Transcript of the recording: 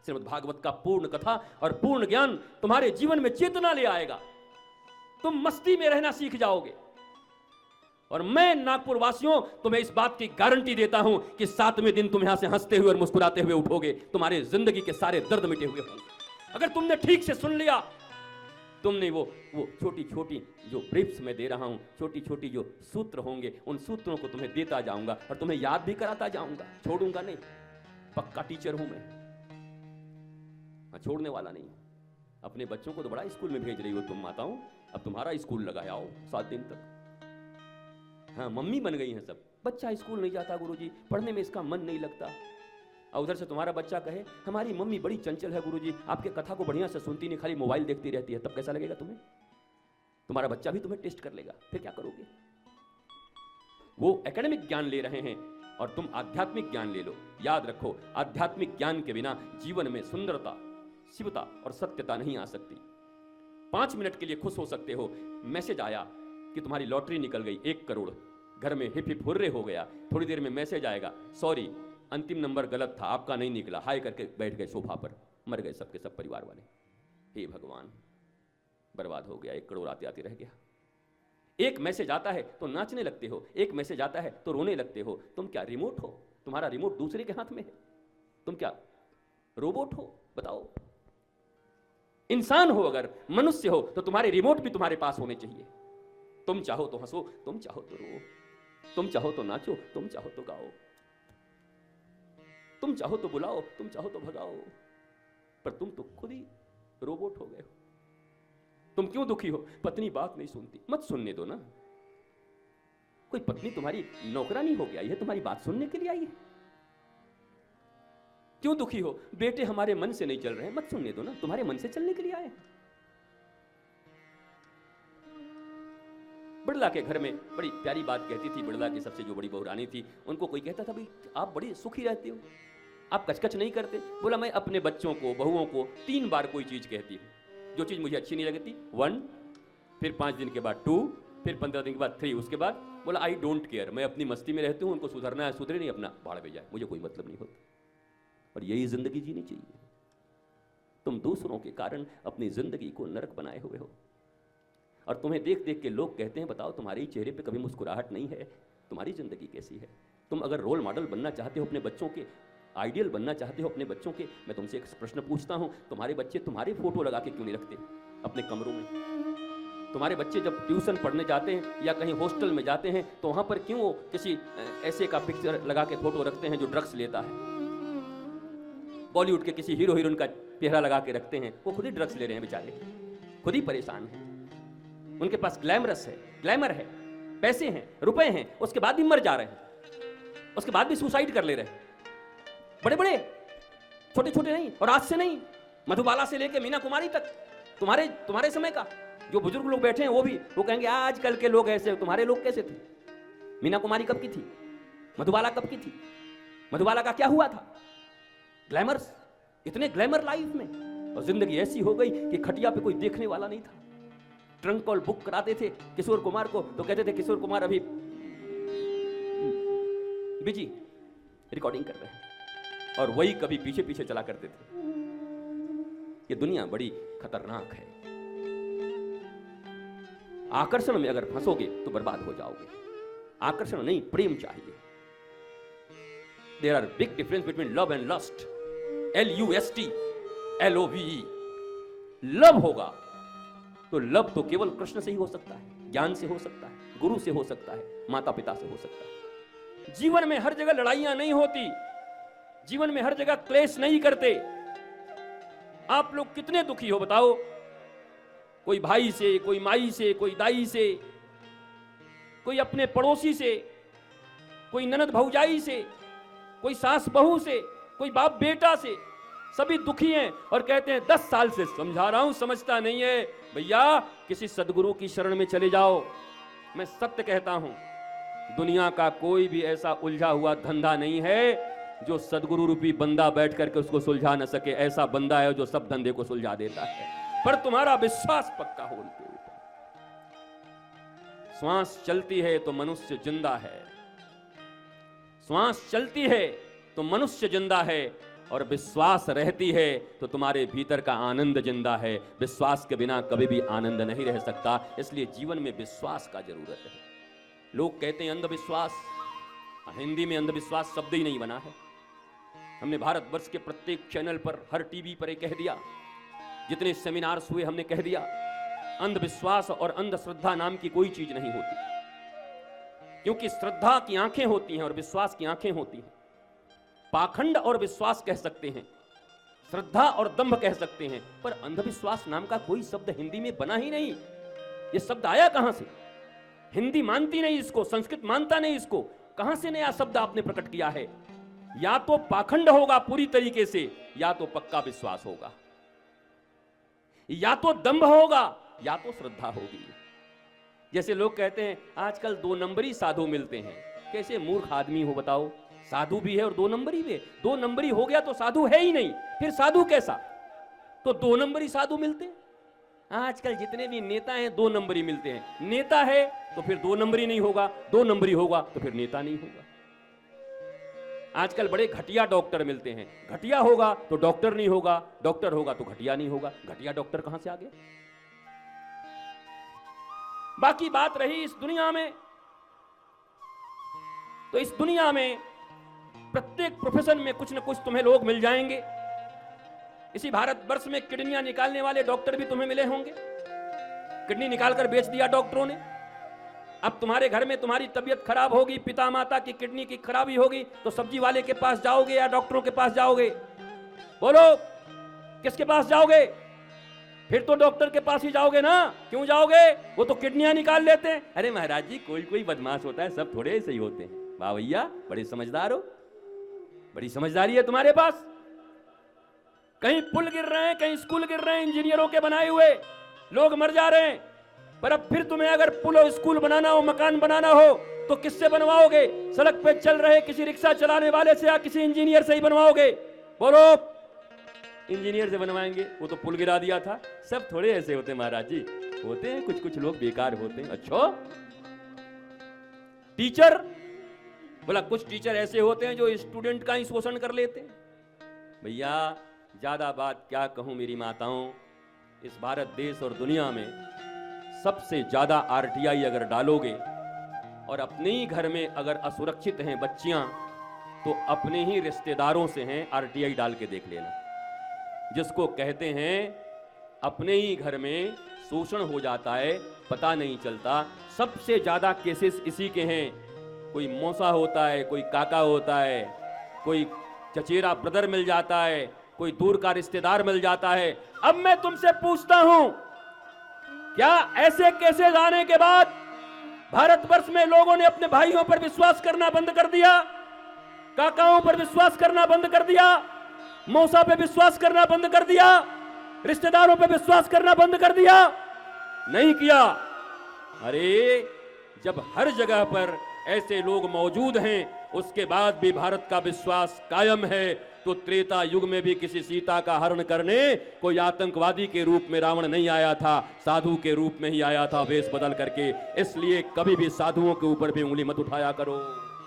श्रीमद् भागवत का पूर्ण कथा और पूर्ण ज्ञान तुम्हारे जीवन में चेतना ले आएगा। तुम मस्ती में रहना सीख जाओगे। और मैं नागपुर वासियों तुम्हें इस बात की गारंटी देता हूं कि 7वें दिन तुम यहां से हंसते हुए और मुस्कुराते हुए उठोगे। तुम्हारे जिंदगी के सारे दर्द मिटे हुए होंगे अगर तुमने ठीक से सुन लिया। तुमने वो छोटी छोटी जो ब्रीफ्स में दे रहा हूं, छोटी छोटी जो सूत्र होंगे, उन सूत्रों को तुम्हें देता जाऊंगा और तुम्हें याद भी कराता जाऊंगा। छोड़ूंगा नहीं, पक्का टीचर हूं मैं, छोड़ने वाला नहीं। अपने बच्चों को तो बड़ा स्कूल में भेज रही हो तुम माताओं, अब तुम्हारा स्कूल लगाओ 7 दिन तक। हाँ, मम्मी बन गई हैं सब। बच्चा स्कूल नहीं जाता गुरुजी, पढ़ने में इसका मन नहीं लगता। और उधर से तुम्हारा बच्चा कहे हमारी मम्मी बड़ी चंचल है गुरुजी, आपके कथा को बढ़िया से सुनती नहीं, खाली मोबाइल देखती रहती है। तब कैसा लगेगा तुम्हें? तुम्हारा बच्चा भी तुम्हें टेस्ट कर लेगा, फिर क्या करोगे? वो एकेडमिक ज्ञान ले रहे हैं और तुम आध्यात्मिक ज्ञान ले लो। याद रखो, आध्यात्मिक ज्ञान के बिना जीवन में सुंदरता, शिवता और सत्यता नहीं आ सकती। 5 मिनट के लिए खुश हो सकते हो, मैसेज आया कि तुम्हारी लॉटरी निकल गई 1 करोड़, घर में हिप हिप हुर्रे हो गया। थोड़ी देर में मैसेज आएगा, सॉरी अंतिम नंबर गलत था, आपका नहीं निकला। हाय करके बैठ गए सोफा पर, मर गए सबके सब परिवार वाले। हे भगवान, बर्बाद हो गया, 1 करोड़ आते आते रह गया। एक मैसेज आता है तो नाचने लगते हो, एक मैसेज आता है तो रोने लगते हो। तुम क्या रिमोट हो? तुम्हारा रिमोट दूसरे के हाथ में है। तुम क्या रोबोट हो? बताओ। इंसान हो, अगर मनुष्य हो, तो तुम्हारे रिमोट भी तुम्हारे पास होने चाहिए। तुम चाहो तो हंसो, तुम चाहो तो रो, तुम चाहो तो नाचो, तुम चाहो तो गाओ, तुम चाहो तो बुलाओ, तुम चाहो तो भगाओ। पर तुम तो खुद ही रोबोट हो गए हो। तुम क्यों दुखी हो? पत्नी बात नहीं सुनती। मत सुनने दो ना। कोई पत्नी तुम्हारी नौकरानी हो गया, यह तुम्हारी बात सुनने के लिए आई है? क्यों दुखी हो? बेटे हमारे मन से नहीं चल रहे हैं। मत सुनने दो ना, तुम्हारे मन से चलने के लिए आए। बिड़ला के घर में बड़ी प्यारी बात कहती थी बिड़ला की सबसे जो बड़ी बहू रानी थी, उनको कोई कहता था भाई आप बड़े सुखी रहते हो, आप कचकच नहीं करते। बोला मैं अपने बच्चों को, बहुओं को 3 बार कोई चीज कहती हूँ। जो चीज मुझे अच्छी नहीं लगती 1, फिर 5 दिन के बाद 2, फिर 15 दिन के बाद 3, उसके बाद बोला आई डोंट केयर, मैं अपनी मस्ती में रहती हूँ, उनको सुधरना है सुधरे, नहीं अपना भाड़ पे जाए, मुझे कोई मतलब नहीं होता। और यही जिंदगी जीनी चाहिए। तुम दूसरों के कारण अपनी जिंदगी को नरक बनाए हुए हो। और तुम्हें देख देख के लोग कहते हैं बताओ तुम्हारे चेहरे पे कभी मुस्कुराहट नहीं है, तुम्हारी जिंदगी कैसी है? तुम अगर रोल मॉडल बनना चाहते हो अपने बच्चों के, आइडियल बनना चाहते हो अपने बच्चों के, मैं तुमसे एक प्रश्न पूछता हूं, तुम्हारे बच्चे तुम्हारे फोटो लगा के क्यों नहीं रखते अपने कमरों में? तुम्हारे बच्चे जब ट्यूशन पढ़ने जाते हैं या कहीं हॉस्टल में जाते हैं तो वहां पर क्यों किसी ऐसे का पिक्चर लगा के फोटो रखते हैं जो ड्रग्स लेता है? बॉलीवुड के किसी हीरो हीरोइन का चेहरा लगा के रखते हैं, वो खुद ही ड्रग्स ले रहे हैं बेचारे, खुद ही परेशान हैं। उनके पास ग्लैमरस है, ग्लैमर है, पैसे हैं, रुपए हैं, उसके बाद भी मर जा रहे हैं, उसके बाद भी सुसाइड कर ले रहे हैं। बड़े बड़े, छोटे छोटे नहीं, और आज से नहीं, मधुबाला से लेके मीना कुमारी तक, तुम्हारे समय का जो बुजुर्ग लोग बैठे हैं वो कहेंगे आजकल के लोग ऐसे, तुम्हारे लोग कैसे थे? मीना कुमारी कब की थी? मधुबाला कब की थी? मधुबाला का क्या हुआ था? ग्लैमर्स, इतने ग्लैमर लाइफ में, और जिंदगी ऐसी हो गई कि खटिया पे कोई देखने वाला नहीं था। ट्रंक कॉल बुक कराते थे किशोर कुमार को तो कहते थे किशोर कुमार अभी बिजी रिकॉर्डिंग कर रहे हैं, और वही कभी पीछे पीछे चला करते थे। ये दुनिया बड़ी खतरनाक है। आकर्षण में अगर फंसोगे तो बर्बाद हो जाओगे। आकर्षण नहीं, प्रेम चाहिए। There are big difference between love and lust. LUST LOVE। Love होगा तो लव तो केवल कृष्ण से ही हो सकता है, ज्ञान से हो सकता है, गुरु से हो सकता है, माता पिता से हो सकता है। जीवन में हर जगह लड़ाइयां नहीं होती, जीवन में हर जगह क्लेश नहीं करते। आप लोग कितने दुखी हो बताओ? कोई भाई से, कोई माई से, कोई दाई से, कोई अपने पड़ोसी से, कोई ननद भौजाई से, कोई सास बहू से, कोई बाप बेटा से, सभी दुखी हैं और कहते हैं 10 साल से समझा रहा हूं, समझता नहीं है। भैया किसी सदगुरु की शरण में चले जाओ। मैं सत्य कहता हूं, दुनिया का कोई भी ऐसा उलझा हुआ धंधा नहीं है जो सदगुरु रूपी बंदा बैठ करके उसको सुलझा न सके। ऐसा बंदा है जो सब धंधे को सुलझा देता है, पर तुम्हारा विश्वास पक्का हो उनके ऊपर। श्वास चलती है तो मनुष्य जिंदा है, श्वास चलती है तो मनुष्य जिंदा है, और विश्वास रहती है तो तुम्हारे भीतर का आनंद जिंदा है। विश्वास के बिना कभी भी आनंद नहीं रह सकता, इसलिए जीवन में विश्वास का जरूरत है। लोग कहते हैं अंधविश्वास, हिंदी में अंधविश्वास शब्द ही नहीं बना है। हमने भारतवर्ष के प्रत्येक चैनल पर, हर टीवी पर कह दिया, जितने सेमिनार्स हुए हमने कह दिया, अंधविश्वास और अंधश्रद्धा नाम की कोई चीज नहीं होती, क्योंकि श्रद्धा की आंखें होती हैं और विश्वास की आंखें होती हैं। पाखंड और विश्वास कह सकते हैं, श्रद्धा और दंभ कह सकते हैं, पर अंधविश्वास नाम का कोई शब्द हिंदी में बना ही नहीं। ये शब्द आया कहां से? हिंदी मानती नहीं इसको, संस्कृत मानता नहीं इसको, कहां से नया शब्द आपने प्रकट किया है? या तो पाखंड होगा पूरी तरीके से, या तो पक्का विश्वास होगा, या तो दंभ होगा, या तो श्रद्धा होगी। जैसे लोग कहते हैं आजकल 2 नंबरी साधु मिलते हैं। कैसे मूर्ख आदमी हो बताओ, साधु भी है और 2 नंबरी भी है। 2 नंबरी हो गया तो साधु है ही नहीं, फिर साधु कैसा? तो 2 नंबरी साधु मिलते हैं। आजकल जितने भी नेता हैं 2 नंबरी मिलते हैं। नेता है तो फिर 2 नंबरी नहीं होगा, 2 नंबरी होगा तो फिर नेता नहीं होगा। आजकल बड़े घटिया डॉक्टर मिलते हैं, घटिया होगा तो डॉक्टर नहीं होगा, डॉक्टर होगा तो घटिया नहीं होगा। घटिया डॉक्टर कहां से आ गया? बाकी बात रही इस दुनिया में, तो इस दुनिया में प्रत्येक प्रोफेशन में कुछ न कुछ तुम्हें लोग मिल जाएंगे। इसी भारतवर्ष में किडनियां निकालने वाले डॉक्टर भी तुम्हें मिले होंगे। किडनी निकालकर बेच दिया डॉक्टरों ने। अब तुम्हारे घर में तुम्हारी तबीयत खराब होगी, पिता माता की किडनी की खराबी होगी, तो सब्जी वाले के पास जाओगे या डॉक्टरों के पास जाओगे? बोलो, किसके पास जाओगे? फिर तो डॉक्टर के पास ही जाओगे ना। क्यों जाओगे? वो तो किडनियां निकाल लेते हैं। अरे महाराज जी, कोई कोई बदमाश होता है, सब थोड़े ऐसे ही होते हैं। वाह भैया, बड़े समझदार हो, बड़ी समझदारी है तुम्हारे पास। कहीं पुल गिर रहे हैं, कहीं स्कूल गिर रहे हैं, इंजीनियरों के बनाए हुए, लोग मर जा रहे हैं। पर अब फिर तुम्हें अगर पुल और स्कूल बनाना हो, मकान बनाना हो, तो किससे बनवाओगे? सड़क पे चल रहे किसी रिक्शा चलाने वाले से या किसी इंजीनियर से ही बनवाओगे? बोलो, इंजीनियर से बनवाएंगे, वो तो पुल गिरा दिया था। सब थोड़े ऐसे होते महाराज जी, होते हैं कुछ कुछ लोग बेकार होते हैं। अच्छा, टीचर बोला, कुछ टीचर ऐसे होते हैं जो स्टूडेंट का ही शोषण कर लेते हैं। भैया ज्यादा बात क्या कहूं मेरी माताओं, इस भारत देश और दुनिया में सबसे ज्यादा आरटीआई अगर डालोगे और अपने ही घर में अगर असुरक्षित हैं बच्चियां, तो अपने ही रिश्तेदारों से हैं आरटीआई डाल के देख लेना। जिसको कहते हैं अपने ही घर में शोषण हो जाता है, पता नहीं चलता। सबसे ज्यादा केसेस इसी के हैं। कोई मौसा होता है, कोई काका होता है, कोई चचेरा ब्रदर मिल जाता है, कोई दूर का रिश्तेदार मिल जाता है। अब मैं तुमसे पूछता हूं, क्या ऐसे केसेस आने के बाद भारतवर्ष में लोगों ने अपने भाइयों पर विश्वास करना बंद कर दिया? काकाओं पर विश्वास करना बंद कर दिया? मौसा पे विश्वास करना बंद कर दिया? रिश्तेदारों पे विश्वास करना बंद कर दिया? नहीं किया। अरे जब हर जगह पर ऐसे लोग मौजूद हैं, उसके बाद भी भारत का विश्वास कायम है, तो त्रेता युग में भी किसी सीता का हरण करने कोई आतंकवादी के रूप में रावण नहीं आया था, साधु के रूप में ही आया था, वेश बदल करके। इसलिए कभी भी साधुओं के ऊपर भी उंगली मत उठाया करो।